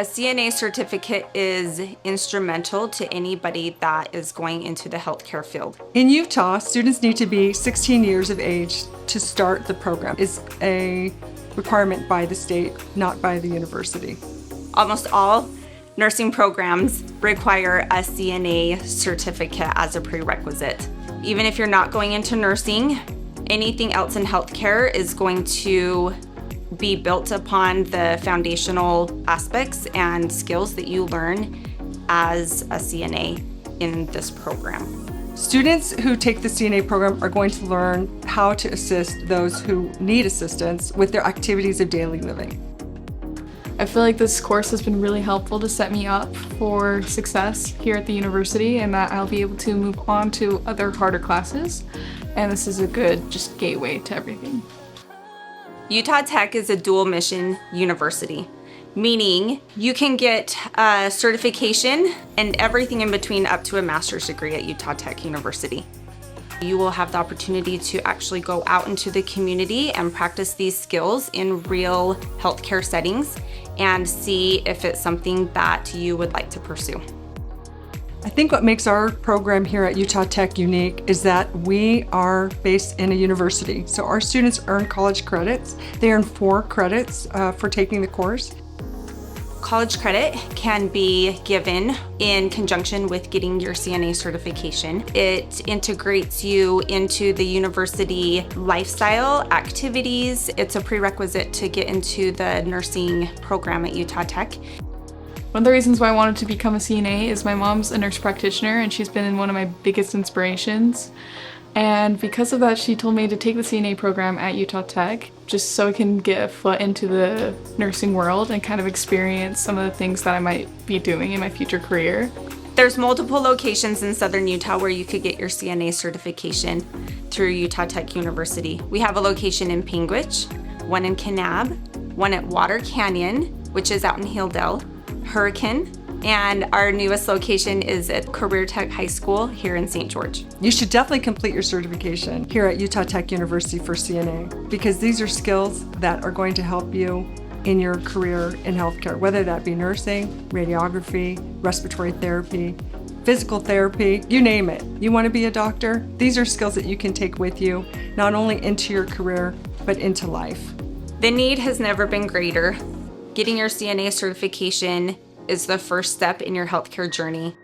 A CNA certificate is instrumental to anybody that is going into the healthcare field. In Utah, students need to be 16 years of age to start the program. It's a requirement by the state, not by the university. Almost all nursing programs require a CNA certificate as a prerequisite. Even if you're not going into nursing, anything else in healthcare is going to be built upon the foundational aspects and skills that you learn as a CNA in this program. Students who take the CNA program are going to learn how to assist those who need assistance with their activities of daily living. I feel like this course has been really helpful to set me up for success here at the university, and that I'll be able to move on to other harder classes, and this is a good just gateway to everything. Utah Tech is a dual mission university, meaning you can get a certification and everything in between up to a master's degree at Utah Tech University. You will have the opportunity to actually go out into the community and practice these skills in real healthcare settings and see if it's something that you would like to pursue. I think what makes our program here at Utah Tech unique is that we are based in a university. So our students earn college credits. They earn 4 credits for taking the course. College credit can be given in conjunction with getting your CNA certification. It integrates you into the university lifestyle, activities. It's a prerequisite to get into the nursing program at Utah Tech. One of the reasons why I wanted to become a CNA is my mom's a nurse practitioner and she's been one of my biggest inspirations. And because of that, she told me to take the CNA program at Utah Tech just so I can get a foot into the nursing world and kind of experience some of the things that I might be doing in my future career. There's multiple locations in southern Utah where you could get your CNA certification through Utah Tech University. We have a location in Panguitch, one in Kanab, one at Water Canyon, which is out in Hilldale, Hurricane, and our newest location is at Career Tech High School here in St. George. You should definitely complete your certification here at Utah Tech University for CNA because these are skills that are going to help you in your career in healthcare, whether that be nursing, radiography, respiratory therapy, physical therapy, you name it. You want to be a doctor? These are skills that you can take with you, not only into your career, but into life. The need has never been greater. Getting your CNA certification is the first step in your healthcare journey.